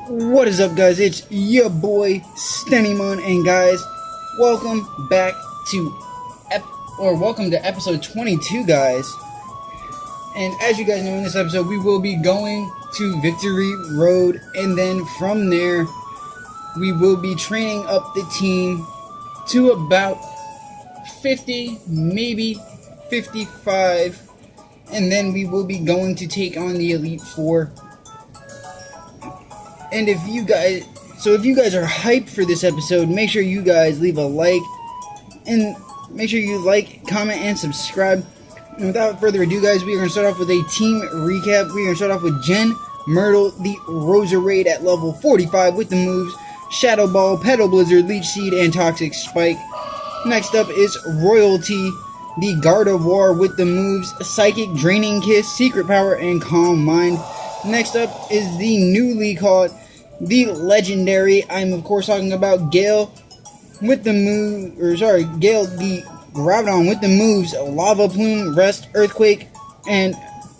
What is up, guys? It's your boy Stenimon, and guys, welcome back to welcome to episode 22, guys. And as you guys know, in this episode we will be going to Victory Road, and then from there we will be training up the team to about 50, maybe 55, and then we will be going to take on the Elite Four. And if you guys are hyped for this episode, make sure you guys leave a like, and make sure you like, comment, and subscribe. And without further ado, guys, we are going to start off with a team recap. We are going to start off with Jen, Myrtle, the Roserade at level 45 with the moves Shadow Ball, Petal Blizzard, Leech Seed, and Toxic Spike. Next up is Royalty, the Gardevoir with the moves Psychic, Draining Kiss, Secret Power, and Calm Mind. Next up is the newly caught, the legendary, I'm of course talking about Gale with the Gale the Groudon with the moves Lava Plume, Rest, Earthquake, and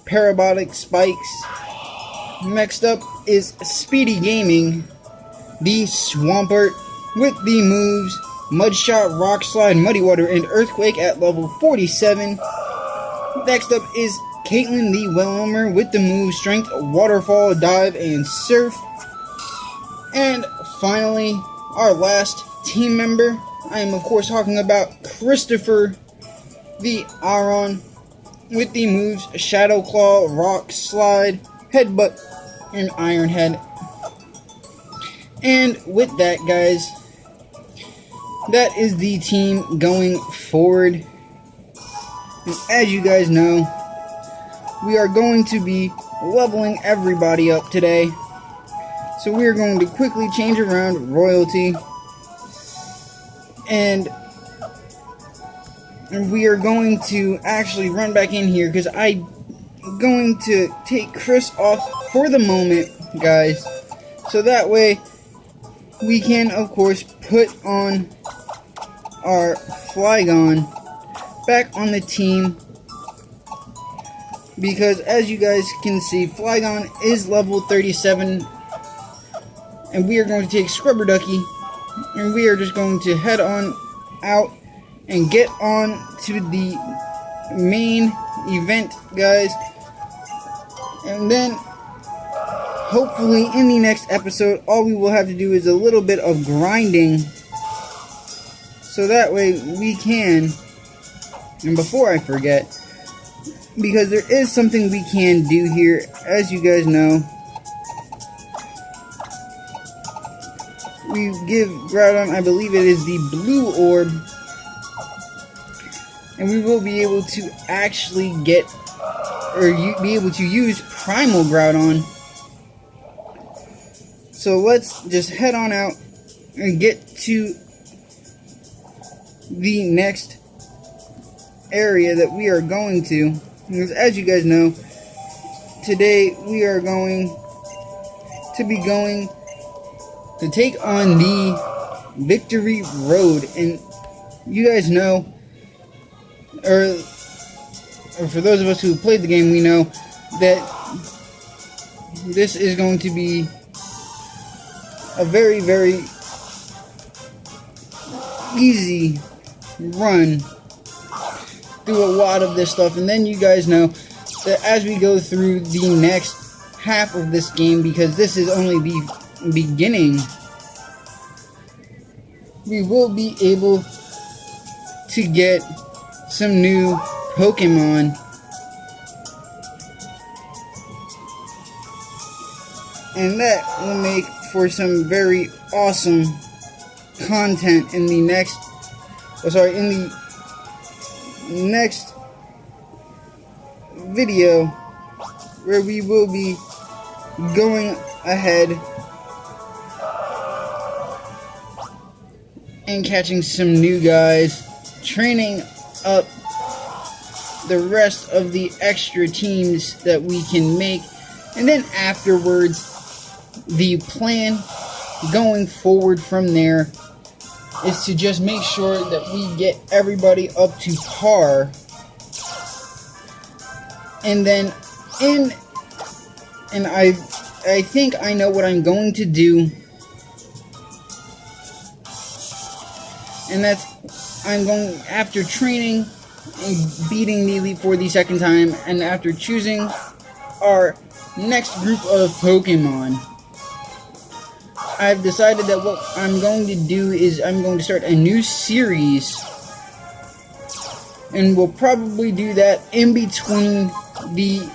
Parabolic Spikes. Next up is Speedy Gaming, the Swampert with the moves Mud Shot, Rock Slide, Muddy Water, and Earthquake at level 47. Next up is Caitlyn the Whelmer with the moves Strength, Waterfall, Dive, and Surf. And finally, our last team member, I am of course talking about Christopher the Aron with the moves Shadow Claw, Rock Slide, Headbutt, and Iron Head. And with that, guys, that is the team going forward. And as you guys know, we are going to be leveling everybody up today. So we are going to quickly change around Royalty. And we are going to actually run back in here because I'm going to take Chris off for the moment, guys. So that way we can, of course, put on our Flygon back on the team. Because as you guys can see, Flygon is level 37. And we are going to take Scrubber Ducky, and we are just going to head on out and get on to the main event, guys. And then, hopefully in the next episode, all we will have to do is a little bit of grinding. So that way we can, and before I forget, because there is something we can do here, as you guys know. We give Groudon, I believe it is the blue orb, and we will be able to actually get, or be able to use Primal Groudon. So let's just head on out and get to the next area that we are going to. Because as you guys know, today we are going to be going to take on the Victory Road. And you guys know, or for those of us who played the game, we know that this is going to be a very, very easy run through a lot of this stuff. And then you guys know that as we go through the next half of this game, because this is only the beginning, we will be able to get some new Pokemon, and that will make for some very awesome content in the next video, where we will be going ahead and catching some new guys, training up the rest of the extra teams that we can make, and then afterwards, the plan going forward from there is to just make sure that we get everybody up to par, and then I I think I know what I'm going to do. And that's, I'm going, after training and beating the Elite Four the second time, and after choosing our next group of Pokemon, I've decided that what I'm going to do is I'm going to start a new series. And we'll probably do that in between the...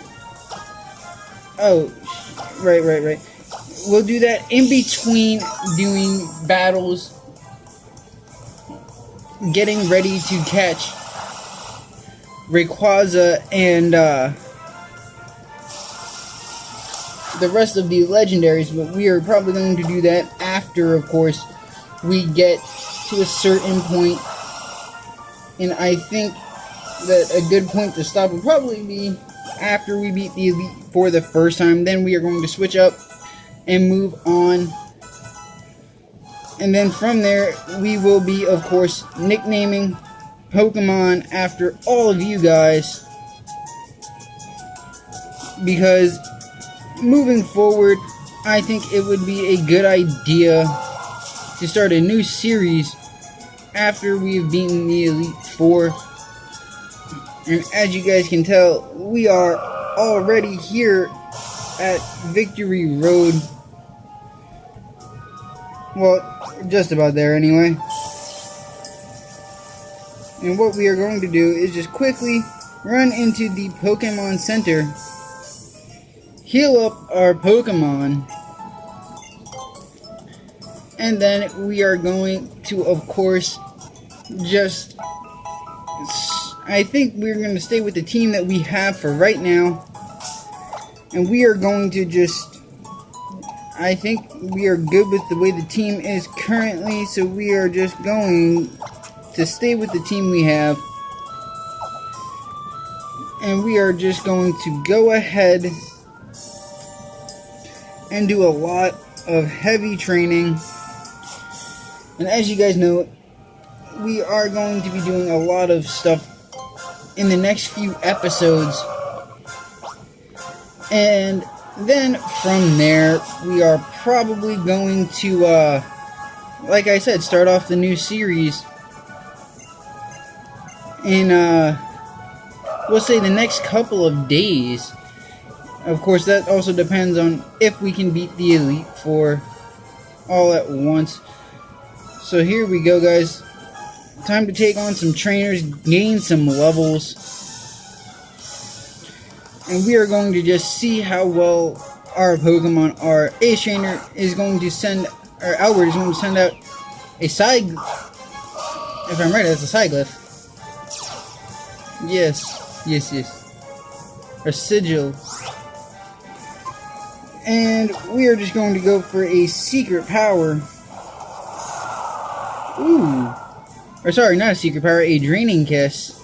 Oh, right. We'll do that in between doing battles, getting ready to catch Rayquaza and the rest of the legendaries, but we are probably going to do that after, of course, we get to a certain point. And I think that a good point to stop would probably be after we beat the Elite for the first time. Then we are going to switch up and move on. And then from there, we will be, of course, nicknaming Pokemon after all of you guys. Because moving forward, I think it would be a good idea to start a new series after we've beaten the Elite Four. And as you guys can tell, we are already here at Victory Road. Well, just about there anyway. And what we are going to do is just quickly run into the Pokemon Center, heal up our Pokemon, and then we are going to, of course, just... I think we're going to stay with the team that we have for right now. And we are going to just... I think we are good with the way the team is currently, so we are just going to stay with the team we have. And we are just going to go ahead and do a lot of heavy training. And as you guys know, we are going to be doing a lot of stuff in the next few episodes. And then from there, we are probably going to, like I said, start off the new series in, we'll say the next couple of days. Of course, that also depends on if we can beat the Elite Four all at once. So here we go, guys. Time to take on some trainers, gain some levels. And we are going to just see how well our Pokemon are. Ace Trainer is going to send, or Albert is going to send out a if I'm right, that's a Psyglyph. Yes. Or Sigil. And we are just going to go for a secret power. Ooh. Or sorry, not a secret power, a Draining Kiss.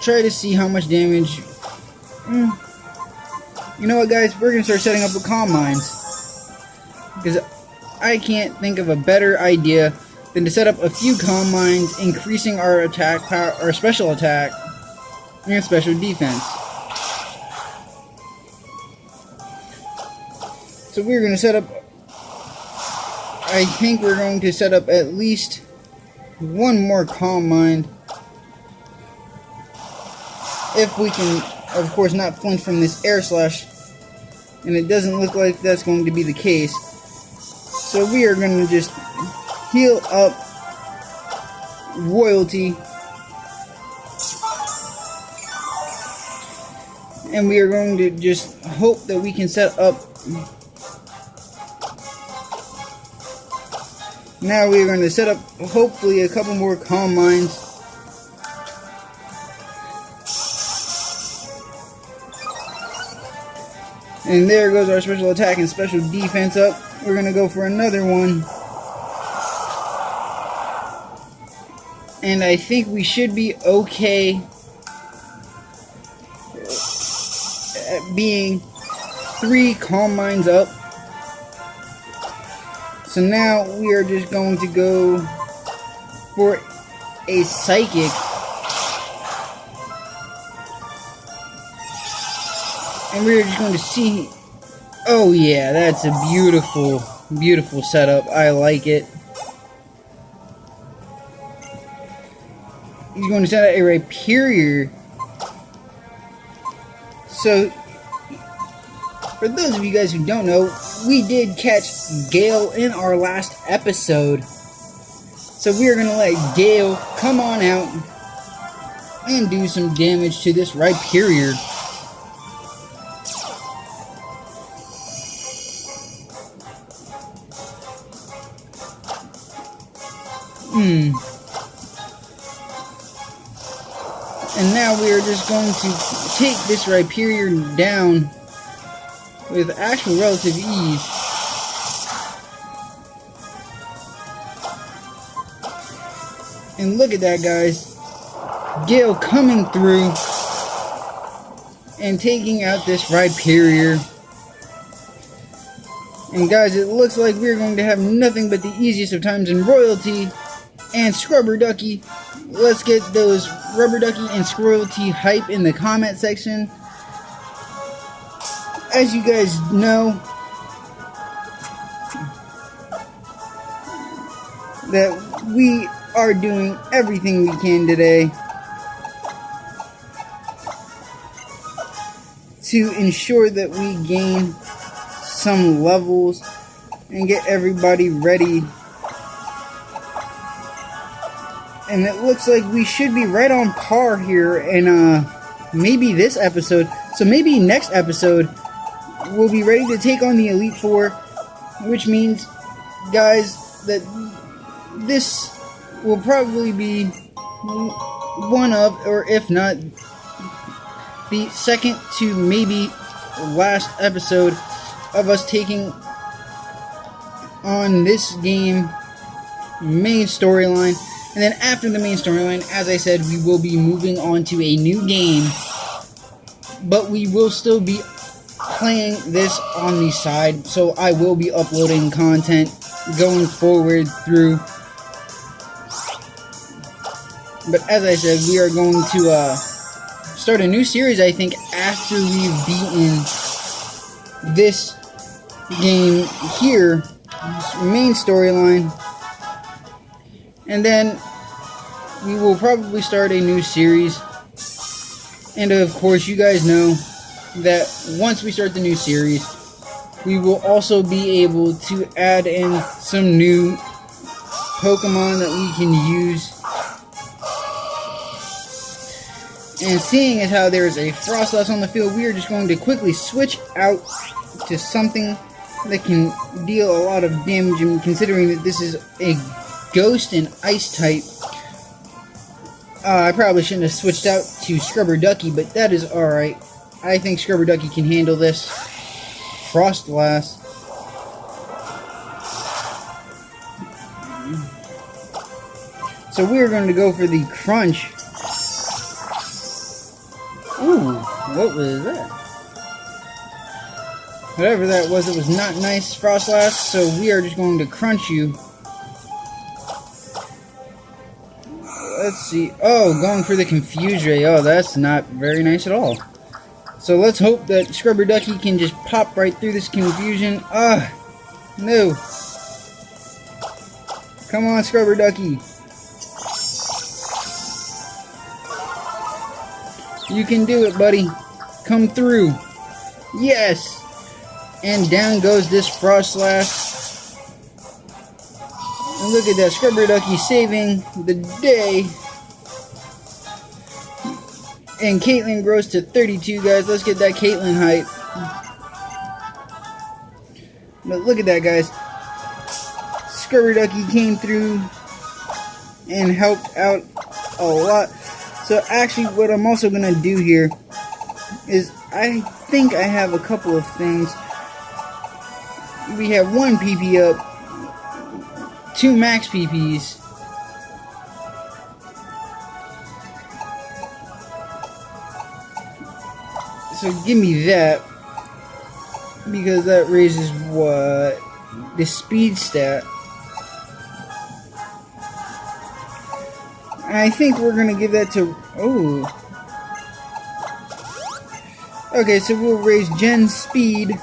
Try to see how much damage. You know what, guys? We're going to start setting up with Calm Minds. Because I can't think of a better idea than to set up a few Calm Minds, increasing our attack power, our special attack, and special defense. So we're going to set up, I think we're going to set up at least one more Calm Mind. If we can, of course, not flinch from this Air Slash. And it doesn't look like that's going to be the case. So we are going to just heal up Royalty. And we are going to just hope that we can set up. Now we are going to set up, hopefully, a couple more Calm Minds. And there goes our special attack and special defense up. We're going to go for another one. And I think we should be okay at being 3 Calm Minds up. So now we are just going to go for a Psychic. And we're just going to see... Oh yeah, that's a beautiful, beautiful setup. I like it. He's going to send out a Rhyperior. So, for those of you guys who don't know, we did catch Gale in our last episode. So we are going to let Gale come on out and do some damage to this Rhyperior. And now we are just going to take this Rhyperior down with actual relative ease. And look at that, guys. Gale coming through and taking out this Rhyperior. And guys, it looks like we're going to have nothing but the easiest of times in Royalty and Scrubber Ducky. Let's get those Rubber Ducky and Squirrelty hype in the comment section. As you guys know, that we are doing everything we can today to ensure that we gain some levels and get everybody ready. And it looks like we should be right on par here in maybe this episode. So maybe next episode we'll be ready to take on the Elite Four, which means, guys, that this will probably be one of, or if not, the second to maybe last episode of us taking on this game main storyline. And then after the main storyline, as I said, we will be moving on to a new game, but we will still be playing this on the side, so I will be uploading content going forward through. But as I said, we are going to start a new series, I think, after we've beaten this game here, this main storyline. And then we will probably start a new series. And of course, you guys know that once we start the new series, we will also be able to add in some new Pokemon that we can use. And seeing as how there is a Froslass on the field, we are just going to quickly switch out to something that can deal a lot of damage. And considering that this is a Ghost and Ice type, I probably shouldn't have switched out to Scrubber Ducky, but that is alright. I think Scrubber Ducky can handle this Froslass. So we're going to go for the Crunch. Ooh, what was that? Whatever that was, it was not nice, Froslass, so we are just going to crunch you. Let's see. Oh, going for the Confuse Ray. Oh, that's not very nice at all. So let's hope that Scrubber Ducky can just pop right through this confusion. No. Come on, Scrubber Ducky. You can do it, buddy. Come through. Yes. And down goes this Froslass. And look at that, Scrubber Ducky saving the day. And Caitlyn grows to 32, guys. Let's get that Caitlyn hype. But look at that, guys. Scrubber Ducky came through and helped out a lot. So actually, what I'm also going to do here is I think I have a couple of things. We have 1 PP up. 2 max PPs. So give me that, because that raises what? The speed stat. And I think we're gonna give that to Okay, so we'll raise Gen's speed.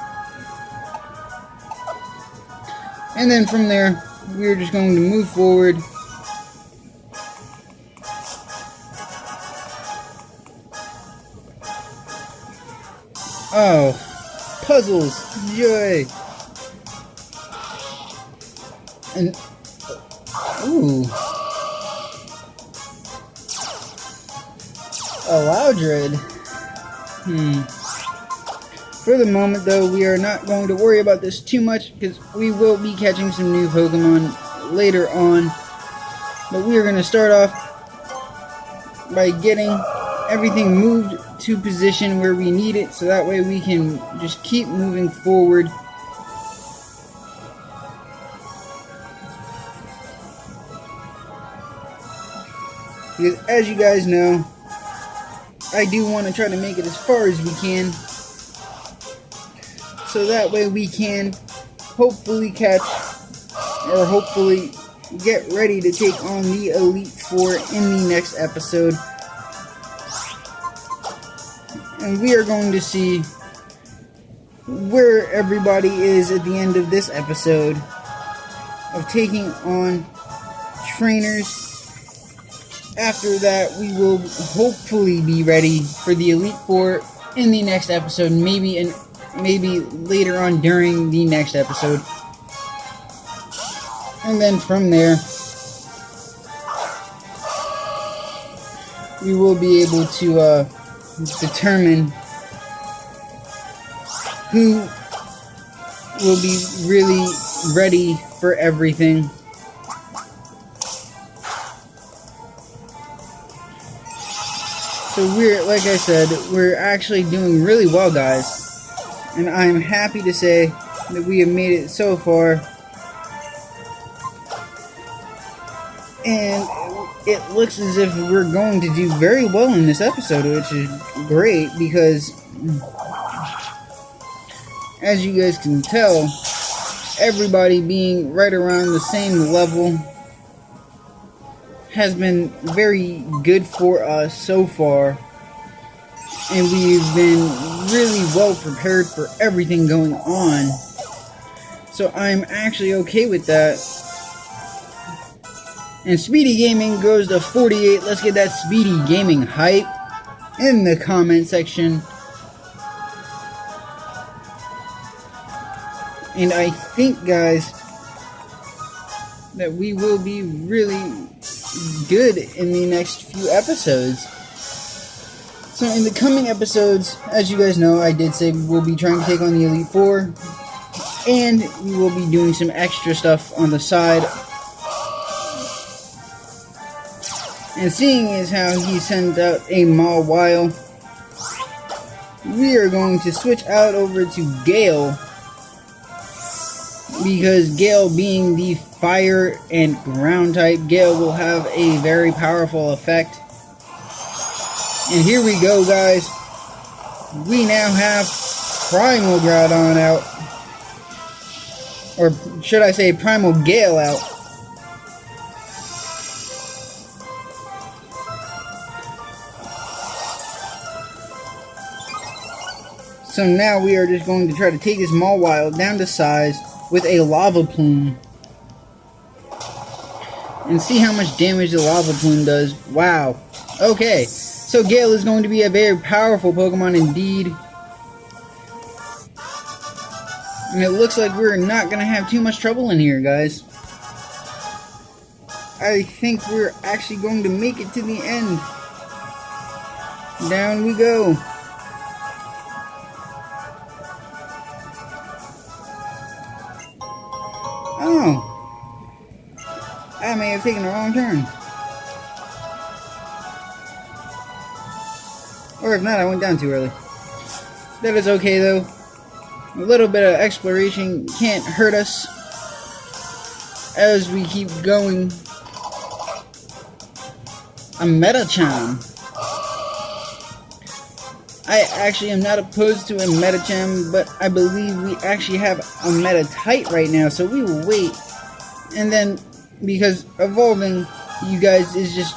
And then from there, we're just going to move forward. Oh, puzzles, joy. And, ooh. A Loudred. For the moment, though, we are not going to worry about this too much because we will be catching some new Pokemon later on. But we are going to start off by getting everything moved to position where we need it, so that way we can just keep moving forward. Because as you guys know, I do want to try to make it as far as we can, so that way we can hopefully catch, or hopefully get ready to take on the Elite Four in the next episode. And we are going to see where everybody is at the end of this episode of taking on trainers. After that, we will hopefully be ready for the Elite Four in the next episode, maybe later on during the next episode. And then from there, we will be able to determine who will be really ready for everything. So like I said, we're actually doing really well, guys. And I'm happy to say that we have made it so far. And it looks as if we're going to do very well in this episode, which is great because, as you guys can tell, everybody being right around the same level has been very good for us so far, and we've been really well prepared for everything going on, so I'm actually okay with that. And Speedy Gaming goes to 48. Let's get that Speedy Gaming hype in the comment section. And I think, guys, that we will be really good in the next few episodes. So in the coming episodes, as you guys know, I did say we'll be trying to take on the Elite Four, and we will be doing some extra stuff on the side. And seeing as how he sends out a Mawile, we are going to switch out over to Gale, because Gale being the fire and ground type, Gale will have a very powerful effect. And here we go, guys. We now have Primal Groudon out. Or should I say Primal Gale out. So now we are just going to try to take this Mawile down to size with a Lava Plume. And see how much damage the Lava Plume does. Wow. Okay. So Gale is going to be a very powerful Pokemon indeed. And it looks like we're not going to have too much trouble in here, guys. I think we're actually going to make it to the end. Down we go. Oh. I may have taken the wrong turn. Or if not, I went down too early. That is okay though. A little bit of exploration can't hurt us as we keep going. A Medicham. I actually am not opposed to a Medicham, but I believe we actually have a Meditite right now, so we will wait. And then, because evolving you guys is just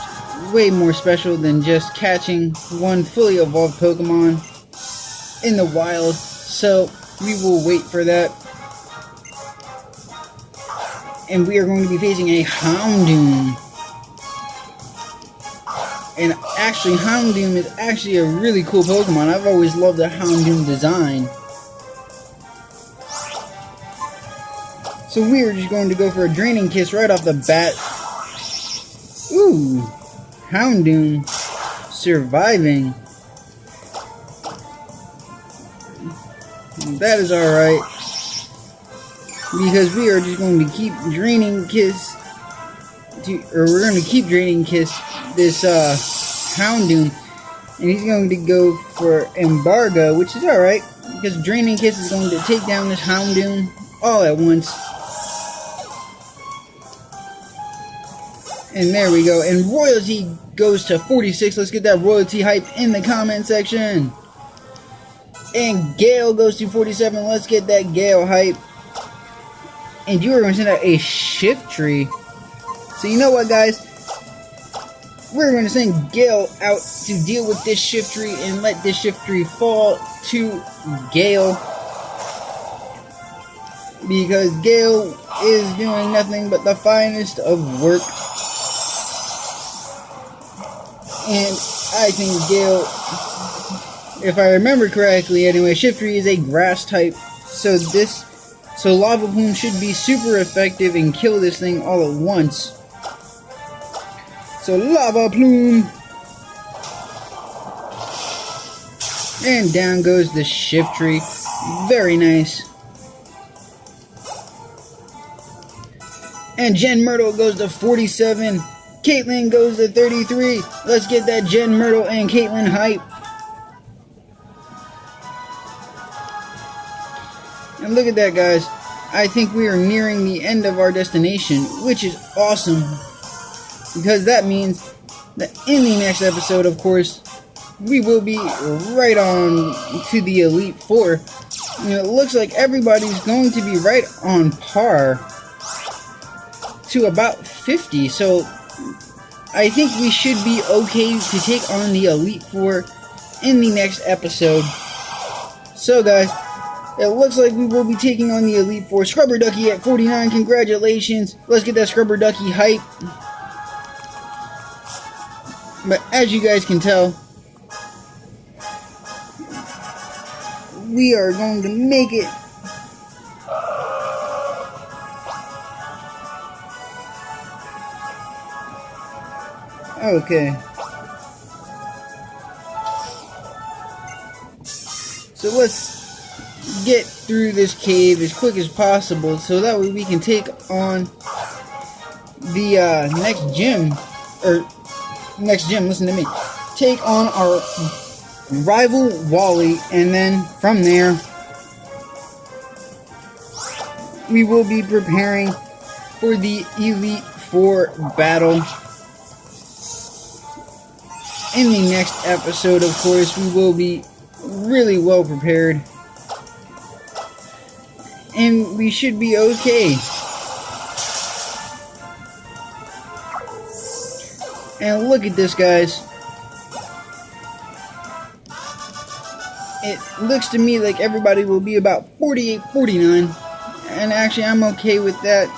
way more special than just catching one fully evolved Pokemon. in the wild, so we will wait for that. And we are going to be facing a Houndoom. And actually, Houndoom is actually a really cool Pokemon. I've always loved the Houndoom design. So we are just going to go for a Draining Kiss right off the bat. Ooh, Houndoom surviving. That is alright. Because we are just going to keep Draining Kiss. We're going to keep Draining Kiss this Houndoom. And he's going to go for Embargo, which is alright. Because Draining Kiss is going to take down this Houndoom all at once. And there we go. And Royalty goes to 46. Let's get that Royalty hype in the comment section. And Gale goes to 47. Let's get that Gale hype. And you are going to send out a Shiftry. So you know what, guys? We're going to send Gale out to deal with this Shiftry and let this Shiftry fall to Gale. Because Gale is doing nothing but the finest of work. And I think Gale, if I remember correctly anyway, Shiftry is a grass type. So Lava Plume should be super effective and kill this thing all at once. So Lava Plume. And down goes the Shiftry. Very nice. And Gen Myrtle goes to 47. Caitlyn goes to 33. Let's get that Gen Myrtle and Caitlyn hype. And look at that, guys. I think we are nearing the end of our destination, which is awesome. Because that means that in the next episode, of course, we will be right on to the Elite Four. And it looks like everybody's going to be right on par to about 50. So I think we should be okay to take on the Elite Four in the next episode. So guys, it looks like we will be taking on the Elite Four. Scrubber Ducky at 49, congratulations. Let's get that Scrubber Ducky hype. But as you guys can tell, we are going to make it. Okay. So let's get through this cave as quick as possible so that way we can take on the next gym. Listen to me. Take on our rival Wally, and then from there we will be preparing for the Elite Four battle. In the next episode, of course, we will be really well prepared. And we should be okay. And look at this, guys. It looks to me like everybody will be about 48, 49. And actually, I'm okay with that.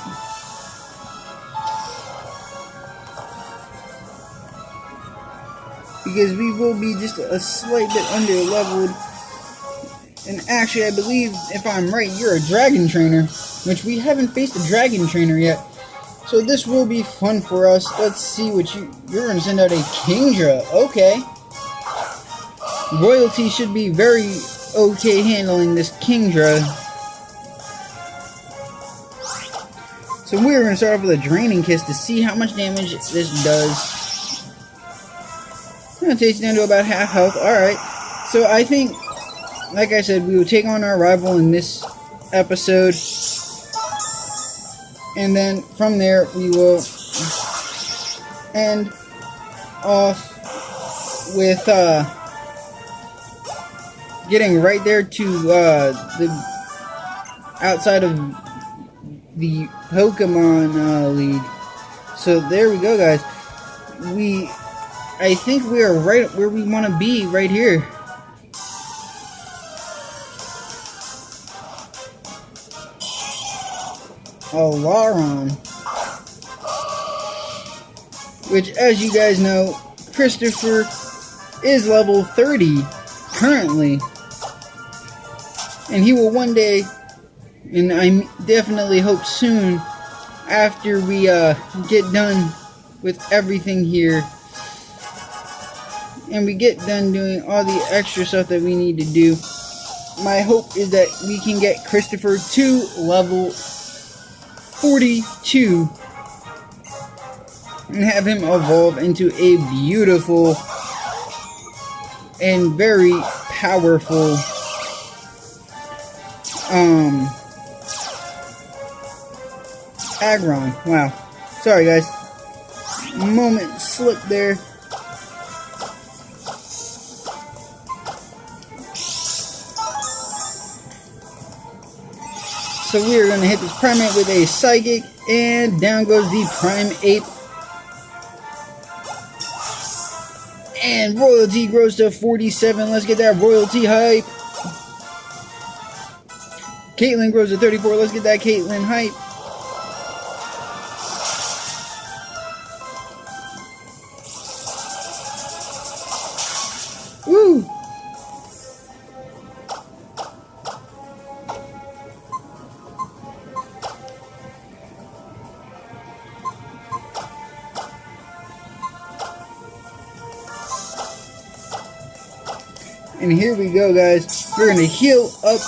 Because we will be just a slight bit under-leveled. And actually, I believe, if I'm right, you're a Dragon Trainer. Which we haven't faced a Dragon Trainer yet. So this will be fun for us. Let's see what you're going to send out a Kingdra. Okay. Royalty should be very okay handling this Kingdra. So we're going to start off with a Draining Kiss to see how much damage this does. I'm going to take it down to about half health. Alright. So I think, like I said, we will take on our rival in this episode. And then from there, we will end off with getting right there to the outside of the Pokemon League. So there we go, guys. I think we are right where we want to be right here. Alaron, which, as you guys know, Christopher is level 30 currently, and he will one day, and I definitely hope soon, after we get done with everything here and we get done doing all the extra stuff that we need to do, my hope is that we can get Christopher to level 42 and have him evolve into a beautiful and very powerful Aggron. Wow. Sorry guys. Moment slip there. So we are going to hit this Primeape with a Psychic, and down goes the Primeape. And Royalty grows to 47. Let's get that Royalty hype. Caitlyn grows to 34. Let's get that Caitlyn hype. Woo! And here we go, guys. We're going to heal up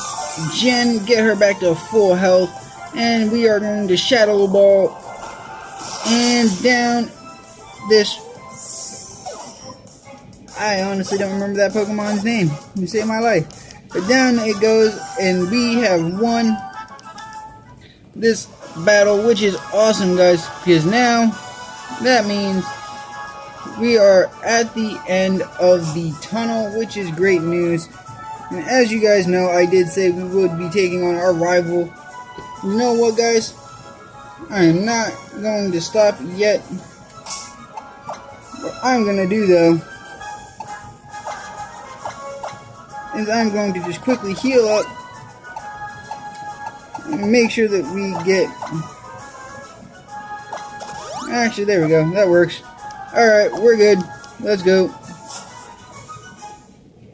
Jen, get her back to full health, and we are going to Shadow Ball and down this. I honestly don't remember that Pokemon's name. You saved my life. But down it goes, and we have won this battle, which is awesome, guys, because now that means we are at the end of the tunnel, which is great news. And as you guys know, I did say we would be taking on our rival. You know what, guys? I am not going to stop yet. What I'm going to do, though, is I'm going to just quickly heal up and make sure that we get... Actually, there we go. That works. Alright, we're good. Let's go.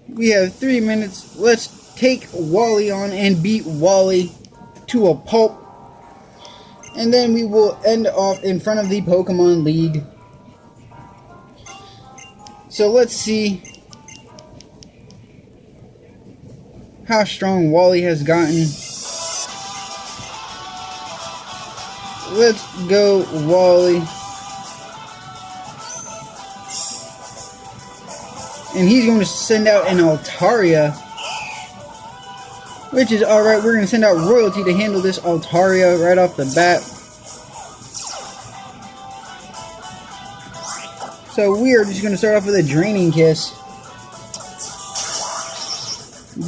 We have 3 minutes. Let's take Wally on and beat Wally to a pulp. And then we will end off in front of the Pokemon League. So let's see how strong Wally has gotten. Let's go, Wally. And he's going to send out an Altaria, which is alright. We're going to send out Royalty to handle this Altaria right off the bat. So we are just going to start off with a Draining Kiss.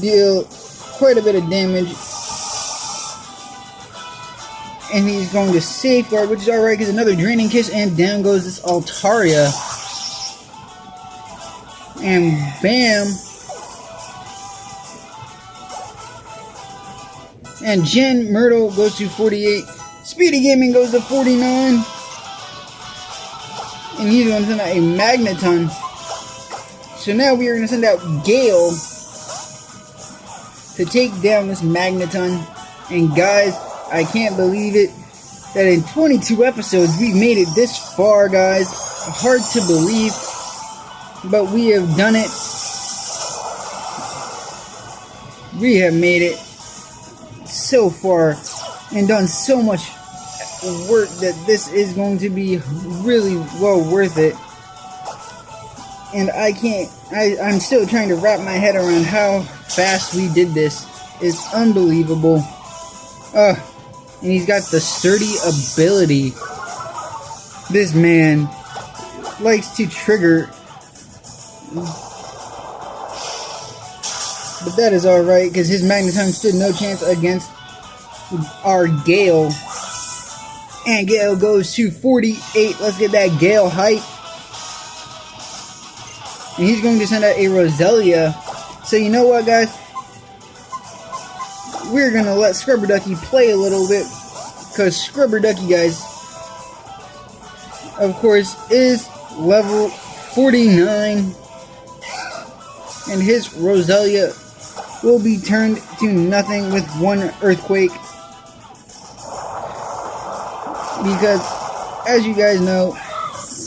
Deal quite a bit of damage. And he's going to Safeguard, which is alright because another Draining Kiss, and down goes this Altaria. And bam. And Jen Myrtle goes to 48. Speedy Gaming goes to 49. And he's going to send out a Magneton. So now we are going to send out Gale to take down this Magneton. And guys, I can't believe it that in 22 episodes we've made it this far, guys. Hard to believe. But we have done it. We have made it so far and done so much work that this is going to be really well worth it. And I'm still trying to wrap my head around how fast we did this. It's unbelievable. And he's got the sturdy ability. This man likes to trigger. But that is alright, because his Magneton stood no chance against our Gale. And Gale goes to 48. Let's get that Gale hype. And he's going to send out a Roselia. So you know what, guys? We're going to let Scrubber Ducky play a little bit. because Scrubber Ducky, guys, of course, is level 49, and his Roselia will be turned to nothing with one earthquake, because as you guys know,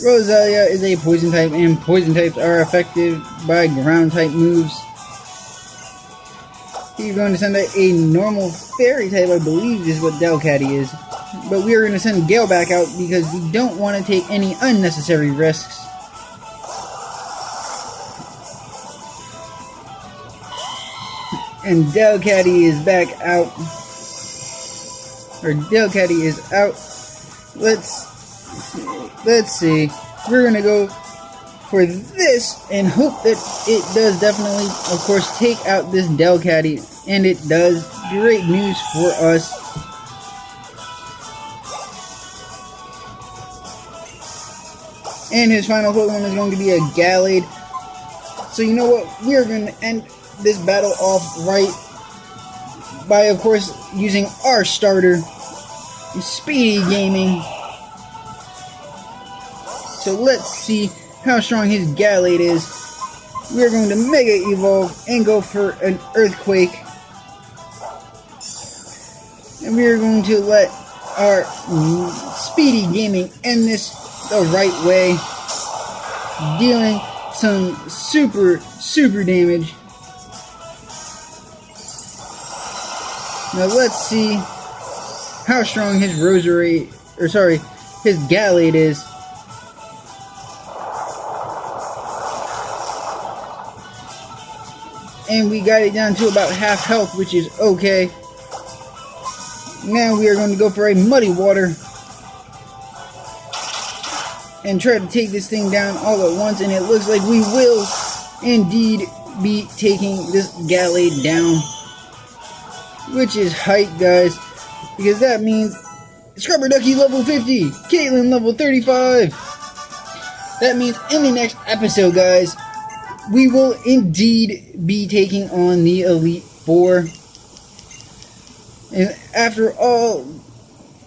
Roselia is a poison type, and poison types are affected by ground type moves. He's going to send out a normal fairy type, I believe is what Delcatty is. But we are going to send Gale back out because we don't want to take any unnecessary risks. And Delcatty is back out. Or Delcatty is out. Let's see. We're going to go for this and hope that it does definitely, of course, take out this Delcatty. And it does. Great news for us. And his final Pokemon is going to be a Gallade. So you know what? We are going to end this battle off right by, of course, using our starter, Speedy Gaming. So let's see how strong his Gallade is. We are going to Mega Evolve and go for an Earthquake. And we are going to let our Speedy Gaming end this the right way, dealing some super damage. Now let's see how strong his his Gallade is. And we got it down to about half health, which is okay. Now we are going to go for a Muddy Water and try to take this thing down all at once, and it looks like we will indeed be taking this Gallade down, which is hype, guys, because that means Scrubber Ducky level 50, Caitlin level 35. That means in the next episode, guys, we will indeed be taking on the Elite Four. And after all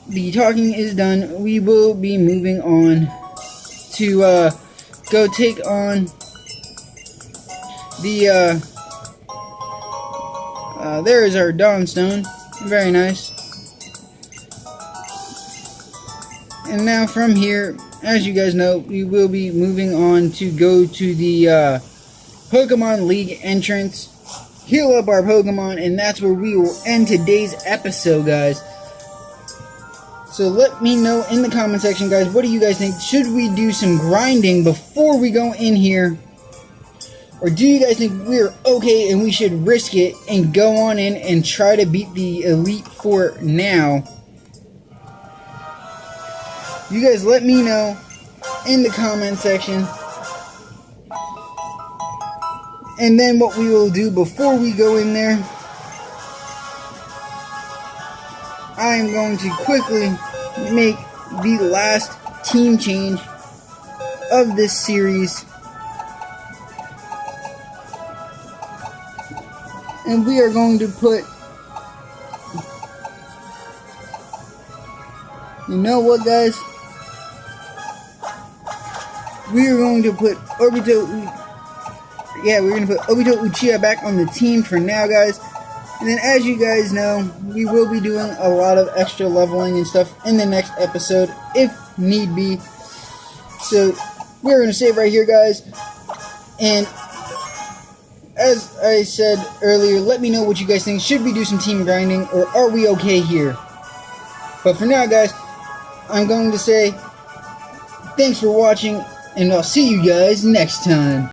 the talking is done, we will be moving on to go take on the there is our Dawnstone. Very nice. And now from here, as you guys know, we will be moving on to go to the Pokemon League entrance, heal up our Pokemon, and that's where we will end today's episode, guys. So let me know in the comment section, guys, what do you guys think? Should we do some grinding before we go in here? Or do you guys think we're okay and we should risk it and go on in and try to beat the Elite Four now? You guys let me know in the comment section. And then what we will do before we go in there, I am going to quickly make the last team change of this series. And we are going to put, you know what, guys? We are going to put Obito Uchiha back on the team for now, guys. And then, as you guys know, we will be doing a lot of extra leveling and stuff in the next episode, if need be. So, we're going to save right here, guys. And, as I said earlier, let me know what you guys think. Should we do some team grinding, or are we okay here? But for now, guys, I'm going to say thanks for watching, and I'll see you guys next time.